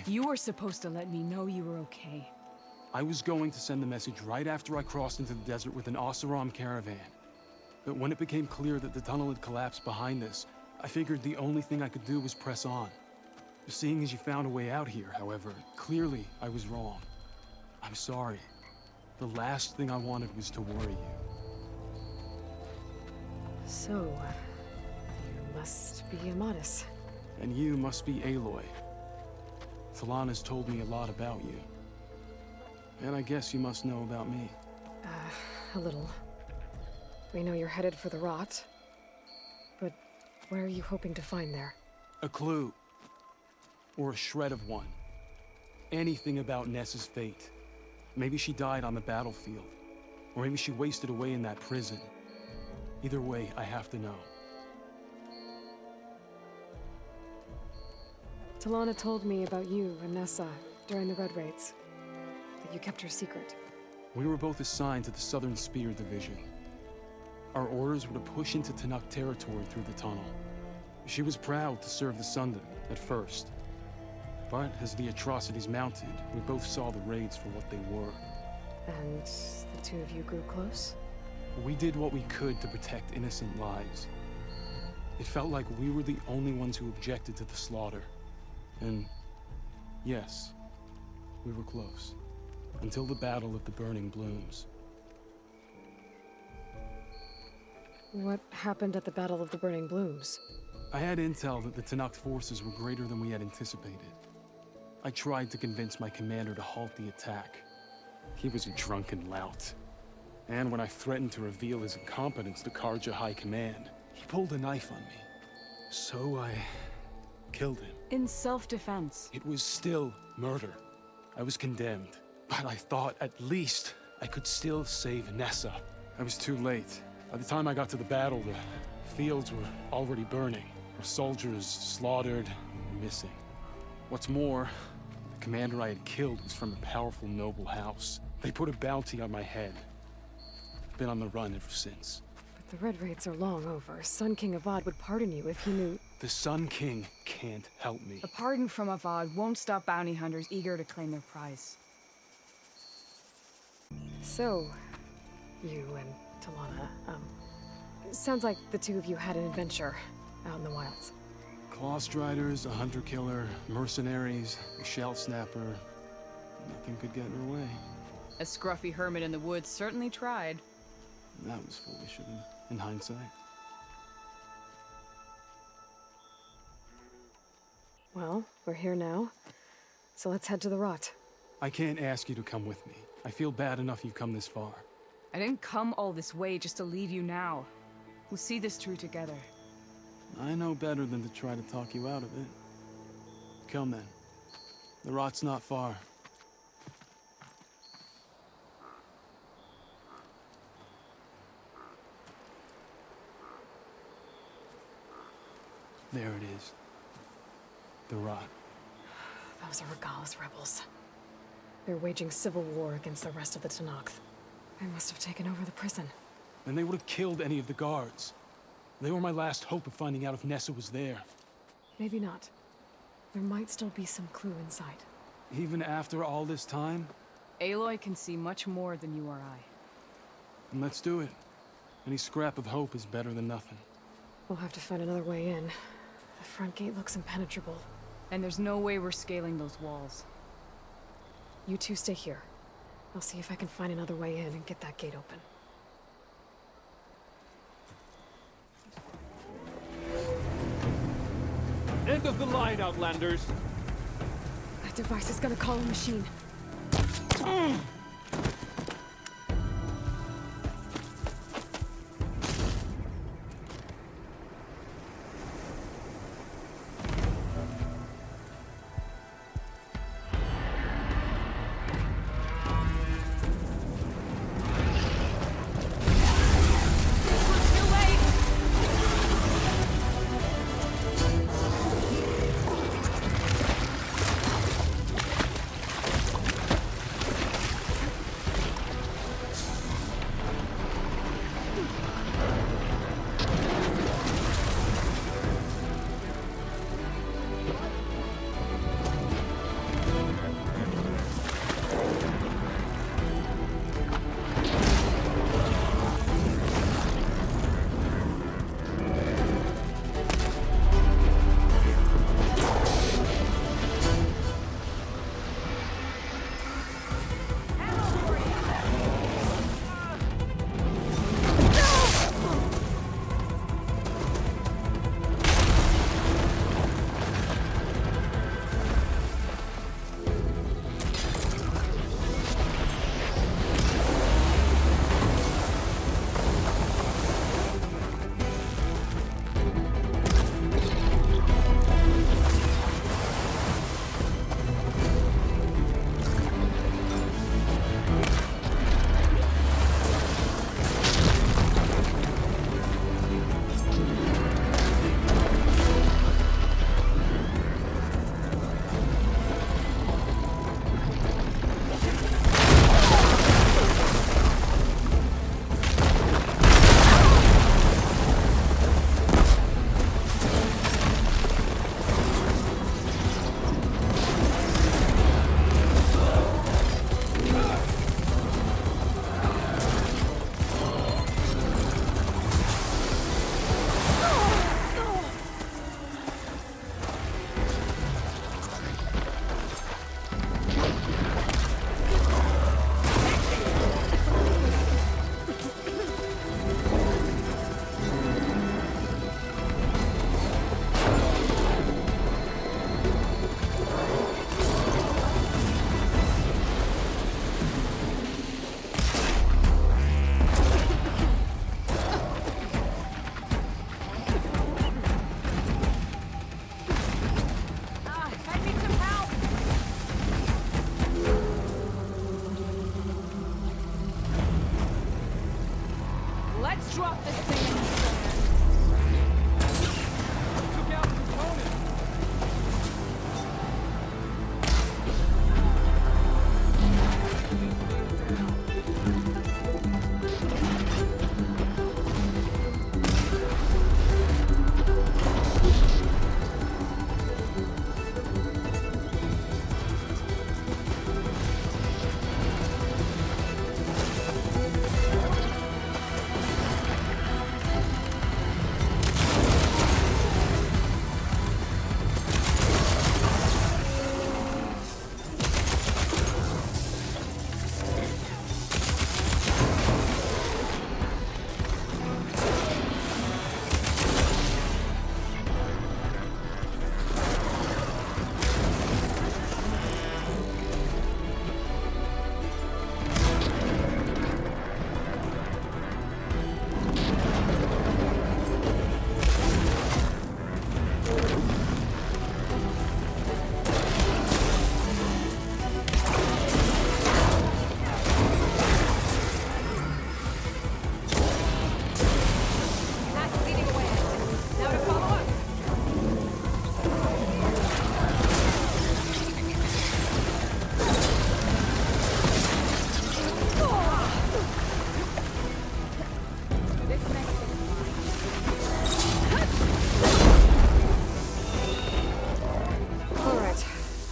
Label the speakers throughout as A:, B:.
A: You were supposed to let me know you were okay.
B: I was going to send the message right after I crossed into the desert with an Oseram caravan. But when it became clear that the tunnel had collapsed behind us, I figured the only thing I could do was press on. Seeing as you found a way out here, however, clearly I was wrong. I'm sorry. The last thing I wanted was to worry you.
C: So, you must be Amatis.
B: And you must be Aloy. Talana's told me a lot about you. And I guess you must know about me.
C: A little. We know you're headed for the rot. But what are you hoping to find there?
B: A clue. Or a shred of one. Anything about Nessa's fate. Maybe she died on the battlefield. Or maybe she wasted away in that prison. Either way, I have to know.
C: Talana told me about you and Nessa during the Red Raids. That you kept her secret.
B: We were both assigned to the Southern Spear Division. Our orders were to push into Tanakh territory through the tunnel. She was proud to serve the Sundom at first. But as the atrocities mounted, we both saw the raids for what they were.
C: And the two of you grew close?
B: We did what we could to protect innocent lives. It felt like we were the only ones who objected to the slaughter. And yes, we were close. Until the Battle of the Burning Blooms.
C: What happened at the Battle of the Burning Blooms?
B: I had intel that the Tanakh forces were greater than we had anticipated. I tried to convince my commander to halt the attack. He was a drunken lout. And when I threatened to reveal his incompetence to Karja High Command, he pulled a knife on me. So I killed him.
A: In self-defense.
B: It was still murder. I was condemned. But I thought at least I could still save Nessa. I was too late. By the time I got to the battle, the fields were already burning. Our soldiers slaughtered and missing. What's more, the commander I had killed was from a powerful noble house. They put a bounty on my head. I've been on the run ever since.
C: But the Red Raids are long over. Sun King Avad would pardon you if he knew...
B: The Sun King can't help me.
A: A pardon from Avad won't stop bounty hunters eager to claim their prize.
C: So, you and Talana, sounds like the two of you had an adventure out in the wilds.
B: Clawstriders, a hunter-killer, mercenaries, a shell snapper. Nothing could get in her way.
A: A scruffy hermit in the woods certainly tried.
B: That was foolish of him, in hindsight.
C: Well, we're here now, so let's head to the rot.
B: I can't ask you to come with me. I feel bad enough you've come this far.
A: I didn't come all this way just to leave you now. We'll see this through together.
B: I know better than to try to talk you out of it. Come then. The rot's not far. There it is. The rot.
C: Those are Regalla's rebels. They're waging civil war against the rest of the Tanakh. They must have taken over the prison.
B: And they would have killed any of the guards. They were my last hope of finding out if Nessa was there.
C: Maybe not. There might still be some clue inside.
B: Even after all this time?
A: Aloy can see much more than you or I.
B: And let's do it. Any scrap of hope is better than nothing.
C: We'll have to find another way in. The front gate looks impenetrable.
A: And there's no way we're scaling those walls.
C: You two stay here. I'll see if I can find another way in and get that gate open.
D: End of the line, Outlanders!
C: That device is gonna call a machine.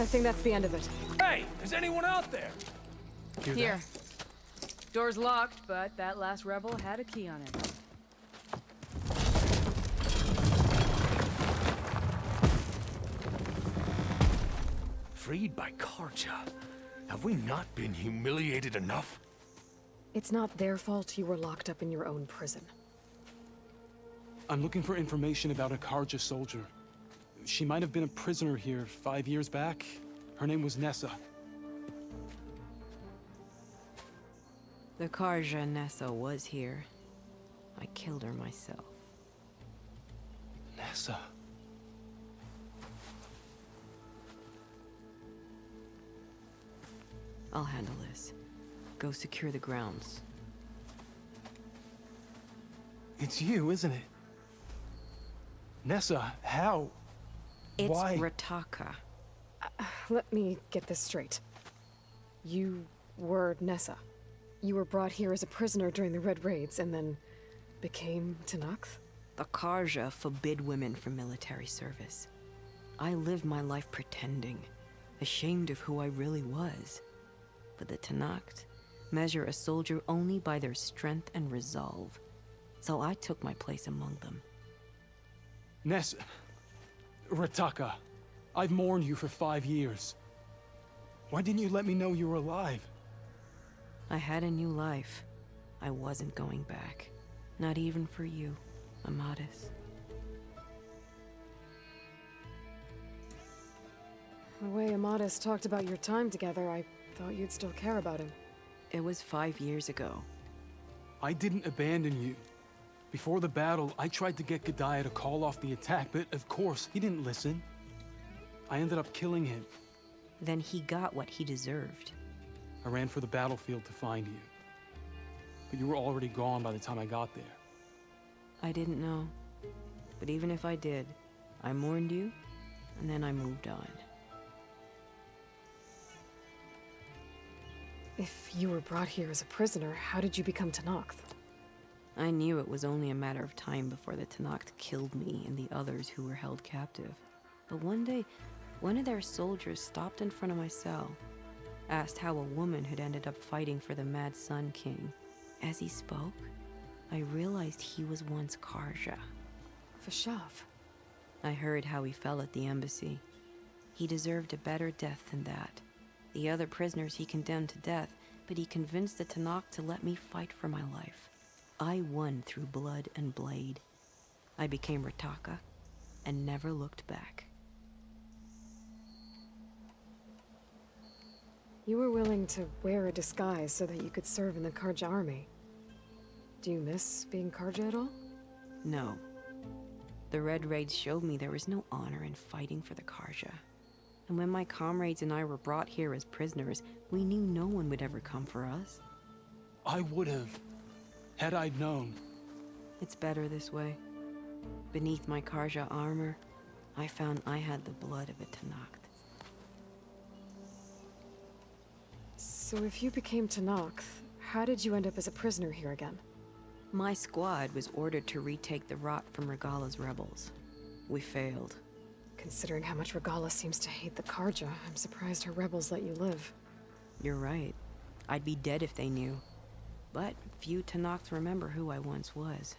C: I think that's the end of it.
D: Hey, is anyone out there?
B: Hear
A: Here. Door's locked, but that last rebel had a key on it.
E: Freed by Karja. Have we not been humiliated enough?
C: It's not their fault you were locked up in your own prison.
B: I'm looking for information about a Karja soldier. She might have been a prisoner here 5 years back. Her name was Nessa.
F: The Karja Nessa was here. I killed her myself.
B: Nessa.
F: I'll handle this. Go secure the grounds.
B: It's you, isn't it? Nessa, how?
F: It's
B: Why?
F: Rataka.
C: Let me get this straight. You were Nessa. You were brought here as a prisoner during the Red Raids and then became Tenakth?
F: The Karja forbid women from military service. I lived my life pretending, ashamed of who I really was. But the Tenakth measure a soldier only by their strength and resolve. So I took my place among them.
B: Nessa. Rataka. I've mourned you for 5 years. Why didn't you let me know you were alive?
F: I had a new life. I wasn't going back. Not even for you, Amadis.
C: The way Amadis talked about your time together, I thought you'd still care about him.
F: It was 5 years ago.
B: I didn't abandon you. Before the battle, I tried to get G'daiah to call off the attack, but of course, he didn't listen. I ended up killing him.
F: Then he got what he deserved.
B: I ran for the battlefield to find you. But you were already gone by the time I got there.
F: I didn't know. But even if I did, I mourned you, and then I moved on.
C: If you were brought here as a prisoner, how did you become Tenakth?
F: I knew it was only a matter of time before the Tenakth killed me and the others who were held captive. But one day, one of their soldiers stopped in front of my cell, asked how a woman had ended up fighting for the Mad Sun King. As he spoke, I realized he was once Karja.
C: Vashav.
F: I heard how he fell at the embassy. He deserved a better death than that. The other prisoners he condemned to death, but he convinced the Tenakth to let me fight for my life. I won through blood and blade. I became Rataka and never looked back.
C: You were willing to wear a disguise so that you could serve in the Karja army. Do you miss being Karja at all?
F: No. The Red Raids showed me there was no honor in fighting for the Karja. And when my comrades and I were brought here as prisoners, we knew no one would ever come for us.
B: I would have, had I known.
F: It's better this way. Beneath my Karja armor, I found I had the blood of a Tenakth.
C: So if you became Tenakth, how did you end up as a prisoner here again?
F: My squad was ordered to retake the Rot from Regala's rebels. We failed.
C: Considering how much Regala seems to hate the Karja, I'm surprised her rebels let you live.
F: You're right. I'd be dead if they knew. But few Tenakth remember who I once was.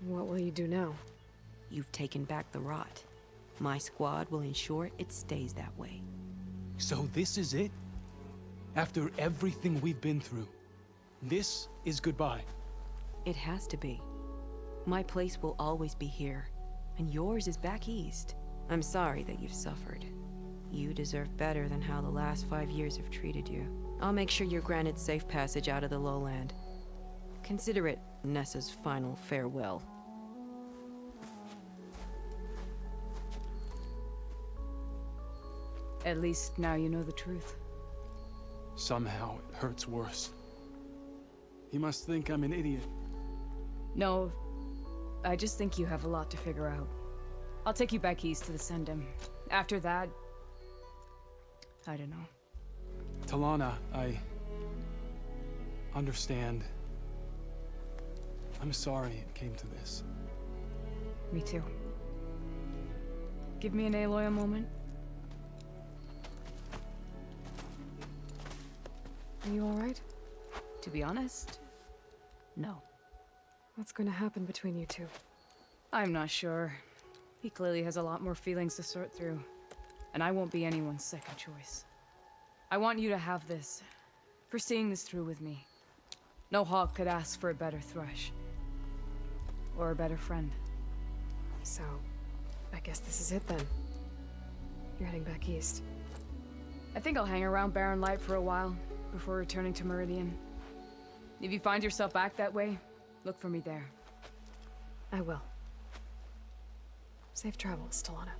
C: What will you do now?
F: You've taken back the Rot. My squad will ensure it stays that way.
B: So this is it? After everything we've been through, this is goodbye.
F: It has to be. My place will always be here, and yours is back east. I'm sorry that you've suffered. You deserve better than how the last 5 years have treated you. I'll make sure you're granted safe passage out of the lowland. Consider it Nessa's final farewell.
A: At least now you know the truth.
B: Somehow it hurts worse. He must think I'm an idiot.
A: No, I just think you have a lot to figure out. I'll take you back east to the Sendem. After that, I don't know.
B: Talana, I understand. I'm sorry it came to this.
A: Me too. Give me an Aloy a moment.
C: Are you alright?
A: To be honest, no.
C: What's going to happen between you two?
A: I'm not sure. He clearly has a lot more feelings to sort through, and I won't be anyone's second choice. I want you to have this, for seeing this through with me. No hawk could ask for a better thrush. Or a better friend.
C: So, I guess this is it then. You're heading back east.
A: I think I'll hang around Barren Light for a while, before returning to Meridian. If you find yourself back that way, look for me there.
C: I will. Safe travels, Talana.